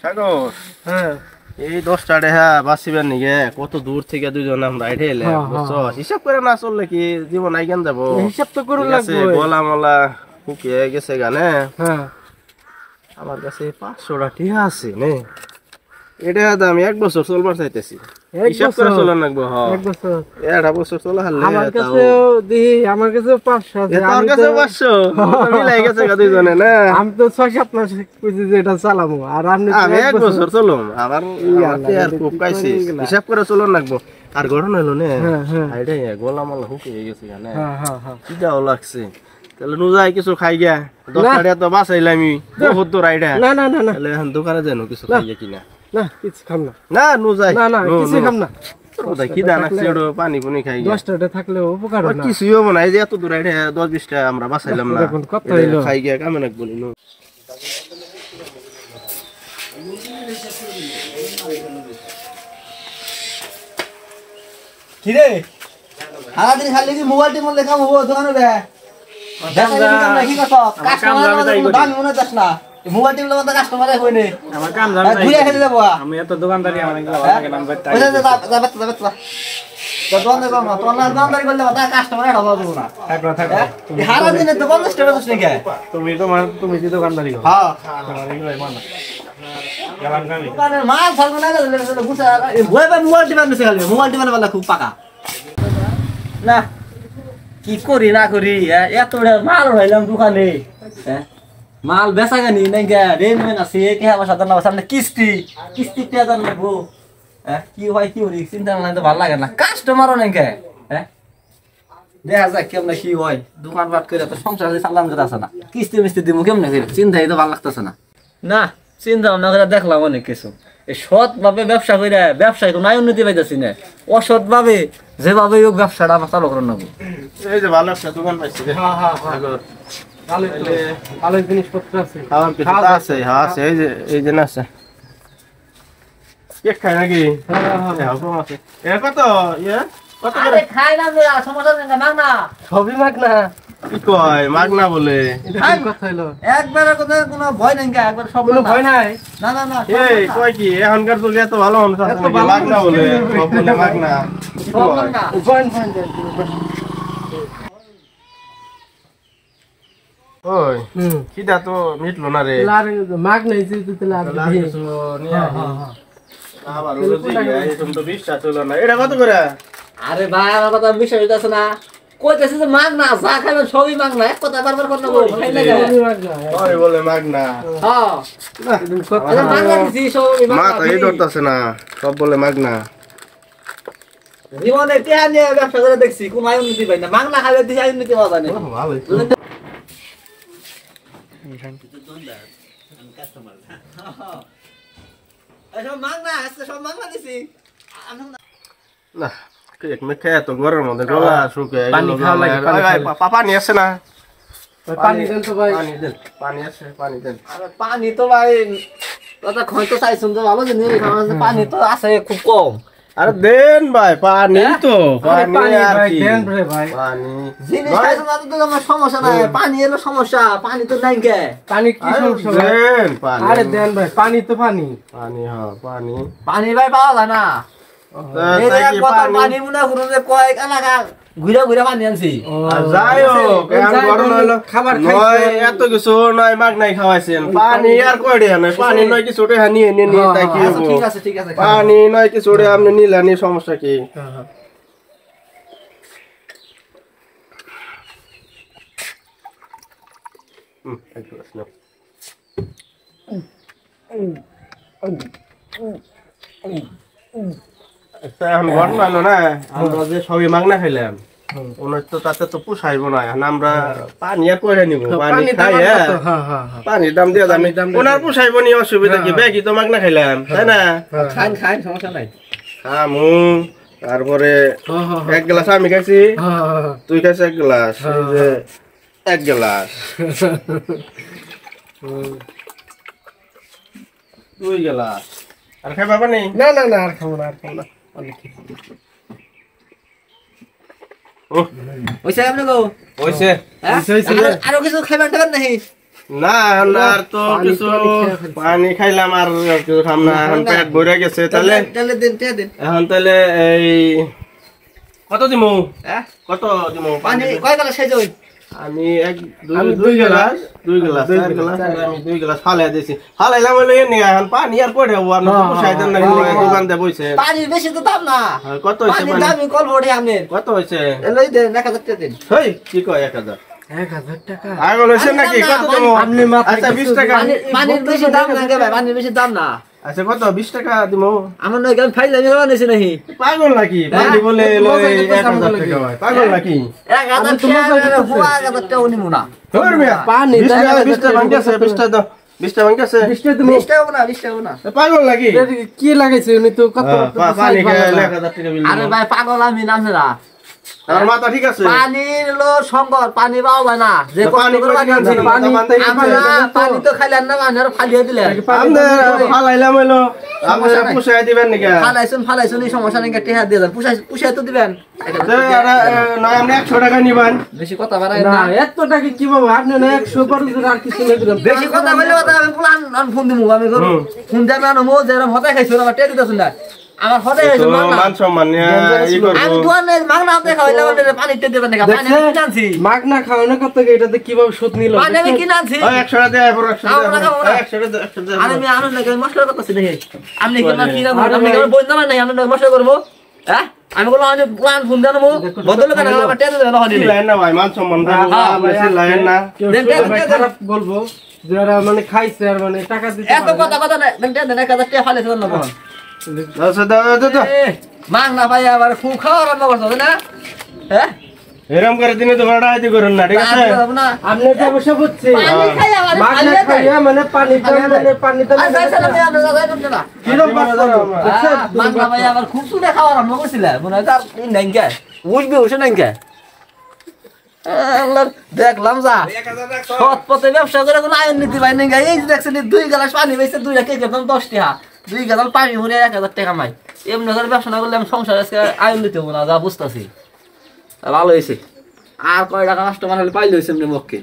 সাগর হ্যাঁ এই 10টা টাকা বাঁচিবেন নিগে কত দূর থেকে দুইজন আমরা হেঁটে এলাম বুঝছো হিসাব করে না চললে কি জীবন আইগান যাবো হিসাব তো করুন লাগবে গলা মলা শুকিয়ে গেছে গানে হ্যাঁ আমার কাছে 500 টাকা আছে নে এটা দাম 1 বছর চলবার চাইতেছি হিসাব করে চলন লাগবে হ্যাঁ 1 বছর 1.5 বছর চলা হলে আমার কাছে দিই আমার কাছে 500 আছে আমার কাছে 500 মিলাই গেছে গা দুইজনে না আমি তো 6-7 মাস কইছি যে এটা চালামু আর আপনি আমি 1 বছর চলুম আবার আর খুব কাইছি হিসাব করে চলন লাগবে আর গঠন হলো না আইডা গলা মালা শুকিয়ে গেছে গানে কি দাও লাগছে তাহলে নুজাই কিছু খাই গিয়া 10 টাকা তো বাঁচাইলামি বহুত দূর আইডা না না না তাহলে এখন দোকানে যানো কিছু খাইয়া কিনা না কিছু খাম না না নুজাই না না কিছু খাম না কি দানা ছেড়ো পানি পুনি খাই 10 টাকা থাকলে উপকার হয় না কিছুই হবে না এই যে এত দূর আইডা 10-20 টাকা আমরা বাঁচাইলাম না কত হইলো খাই গিয়া কামে নাক বলি নো কি রে সারাদিন খালি কি মোবাইল টিমন লেখা হবো দোকানে রে কি কথা কাস্টমার দামি মনে যাস না মোবাইল টিম লগতে কাস্টমার হইনি আমার কাম জানা নাই ঘুরে খেতে যাব আমি এত দোকানদারি আমার লাগে নাম বাইতা দোকানদার কম না দোকানদারি করলে কথা কাস্টমার হলো দেব না থাকলো সারাদিন দোকান স্টেটাস হচ্ছে নাকি তুমি কি দোকানদারি করো হ্যাঁ আমার এগুলাই মানা গেলাম কামি দোকানের মাল ফল না গুছা ওয়েবে মোবাইল টিম নিছে খালি মোবাইল টিম वाला খুব পাকা না কি করি না করি এত মাল হইলাম দোকানে মাল বেচা গানি নাই গে রেন মেন আছে কে আমার সাধারণ সামনে কিস্তি তে দাম লাগবো কি হয় কি হরি চিন্তা নাই তো ভালো লাগে না কাস্টমারও নাই গে দেখা যাক কেমনে কি হয় দোকান বাট করে তো সংসার চালান করে আছে না কিস্তি মিস্তি দিমু কেমনে করে চিন্তাই তো ভালো লাগতেছে না না চিন্তা ভাবনা করে দেখলাম অনেক কিছু এই সৎ ভাবে ব্যবসা করে ব্যবসায় কোনো উন্নতি পাইতেছি না অসৎ ভাবে যেভাবে হোক ব্যবসাটা আমার চালু করে নেবো এই যে ভালো একটা দোকান পাইছি রে ভালো জিনিসপত্র আছে খাওয়ার কিছু আছে হ্যাঁ আছে এই যে না আছে কেক খাই নাকি হ্যাঁ কম আছে এ কত কত করে খাই না সমস্যা নেই মাগ না সবই মাগ না কি কয় মাগনা বলে এটা কি কথা হলো একবার কোনো ভয় নাই কা একবার সব কোনো ভয় নাই না না না এই কয় কি এখনকার যুগে এত ভালো মানুষ আছে নাকি মাগনা বলে সব বলে মাগনা কি কয় ভয় ওই খিদা তো মিটলো না রে লার মাগ নাই যে তুই লার কিছু নিয়ে আবার ওই দিকে তুমি তো বিশ্বাস হলো না এটা কত করে আরে ভাই আমার কথা বিশ্বাস হইতাছে না কইতেছে যে মাগ না যা খাইলো সবই মাগ না এক কথা বারবার কথা বল খাই না ওই বলে মাগনা হ্যাঁ আরে মাগ না দিছি সবই মাগ মা তো এই ধরতাছে না সব বলে মাগনা জীবনে টিয়া নিয়ে ব্যবসা করে দেখছি কোন আয় উন্নতি পাই না মাগ না খাইলে দিছি আয় উন্নতি হওয়া যায় না ভালো সব মাগ না সব মাগ না দিছি না কেক মেখে তো গরমের মধ্যে গলা শুকে পানি খাওয়া লাগে পানি আছে না পানি দেন তো ভাই পানি আছে পানি দেন আরে পানি তো ভাই দাদা খয়তো চাইছুন তো ভালো জিনিস পানি তো আছে খুব কম আরে দেন ভাই পানি তো পানি আর ভাই কি দেন রে ভাই পানি জিনিস খাইছো না তো আমার সমস্যা নাই পানি এলো সমস্যা পানি তো নাই কে পানি কি সমস্যা ভাই দেন পানি আরে দেন ভাই পানি তো পানি পানি হ্যাঁ পানি পানি ভাই পাওয়া যায় না এই যে পানি মুনা ঘুরে যে কয়েক এলাকা ঘুরে ঘুরে পানি আনছি আর যাই হোক এখন গরম হলো খাবার নয় এত কিছু নয় মাগ নাই খাওয়াইছেন পানি আর কয়টা নয় পানি নয় কিছু ওটা নিয়ে নিয়ে তাই কি হবো ঠিক আছে পানি নয় কিছু ওটা আপনি নিলেন সমস্যা কি এখন ঘর মানো না আমরা যে সবই মাগনা খাইলাম ওনার তো তাতে তো পোষাইব না এখন আমরা পানি আর করে নিব পানি খাই পানির দাম দিয়ে দাম ওনার পোষাইব নি অসুবিধা কি ব্যাগই তো মাগনা খাইলাম তাই না খাই সমস্যা নাই খামু তারপরে এক গ্লাস আমি খাইছি তুই খাইছিস এক গ্লাস এক গ্লাস দুই গ্লাস আর খাই পাবা নেই না না না আর খাবো না অনেক ওইসে আপনি গো হইছে আরো কিছু খাইবার টাইবার নাই না এখন আর তো কিছু পানি খাইলাম আর কিছু খাম না, এখন পেট ভরে গেছে। তাহলে এখন তাহলে এই কত দিমু? কত দিমু পানি কয় গ্লাস খাইছো? আমি দুই গ্লাস আমি 2 গ্লাস ফালাই দিছি। ফালাইলাম হইলে নিয়ে এখন পানি আর পড়ে আপনি পুষাই দেন না, দোকান দিয়ে বইছে। পানির বেশি তো দাম না। কত হইছে পানির দাম কল ভরে আমের। কত হইছে? লই দেন 1000 টাকা দেন। হেই কি কয় 1000 টাকা আগল হইছে নাকি? কত দিমু? আচ্ছা 20 টাকা। পানির বেশি দাম না গে ভাই, পানির বেশি দাম না। আচ্ছা কত? 20 টাকা দিমু। আমার নয় গান ফাইল আমি বানাইছি নাকি? পাগল নাকি? পানি বলে 1000 টাকা ভাই, পাগল নাকি? 1000 টাকা হুয়া 1000 টাকা নিমু না। ধর মিয়া পানি 20 টাকা ভাঙছে, 20 টাকা দাও, 20 টাকা ভাঙছে। 20 টাকা তুমি 20 টাকা না, 20 টাকা না। পাগল নাকি? কি লাগাইছে উনি তো কত পানি খেয়ে 1000 টাকা বিল। আরে ভাই পাগল আমি নামছেরা। তার মাথা ঠিক আছে? পানির লো সংকট, পানি পাওয়া না। যে পানি কষ্ট করে পানি আনছি, পানি তো খাইলেন না, পানি আর ফালিয়ে দিলেন। আমরা ফালাইলাম হইলো, আপনারা পুষাই দিবেন নাকি? ফালাইছুন এই সমস্যা নেই, টেহা দিয়ে দেন। পুষাই তো দিবেন। নয় আপনি 100 টাকা নিবেন। বেশি কথা বাড়াই না না। এত টাকা কি বাবা আপনি না 100 বার আর কিছু না দিলাম। বেশি কথা বললে আমি পুলান ফোন দিমু, আমি করব ফোন দেব না মো যে হতাই খাইছো আমার টেদি দাও না। আমার হতাই খাইছো না, মান সম্মান ই করব। আমি দোয়ানে মাগনা আপনি খাইলে পানি টেদি দেবেন না। পানি আমি কিনছি, মাগনা খাওয়ানো কত এটাতে কিভাবে শোধ নিল? পানি আমি কিনছি। 100 টাকা দেয়, 100 টাকা আমি আনন্দ করে মশলা করতেছি দেখি। আপনি কি না কি করব? আপনি কি বই না নাই আনন্দ মশলা করব? হ্যাঁ আমি বললাম আমি প্ল্যান ফোন দেন মো বদল করে আমার টেদি দেবেন না। লাইন না ভাই, মান সম্মান রাখবো, বেশি লাইন না। খারাপ বলবো যারা মানে খাইছে আর মানে টাকা দিতে এত কথা না, দেন 1000 টাকা ফালাইছো না কোন। আচ্ছা দাও। মাং না ভাই আবার খুব খাওয়া রান্না করছো না? হ্যাঁ এরকম করে দিনে তো ভাড়া আইতে করুন না, ঠিক আছে? আপনি তো অবশ্য বুঝছি পানি খাই আবার মাগনা খাইয়া মানে পানি তো কিরম বাচ্চা মাং না ভাই আবার খুব সুন্দর খাওয়া রান্না করছিল মনে হয় তার নাইকা বুঝবে ওসে নাইকা দেখলাম যা সৎ পথে ব্যবসা করে কোনো আয়ন নীতি পাই নাই। এই যে দেখছেন 2 গ্লাস পানি বেচে 2 টাকা দাম 10 টাকা, 2 গ্লাস পানি ভরে 1000 টাকা মাই। এমনি করে ব্যবসা না করলে আমি সংসার আজকে আয়ন নিতে হবো না, যা বুঝতেছি। ভালো হয়েছে। আর কয় টাকা কাস্টমার হলে পাইলে হয়েছে এমনি মক্কে।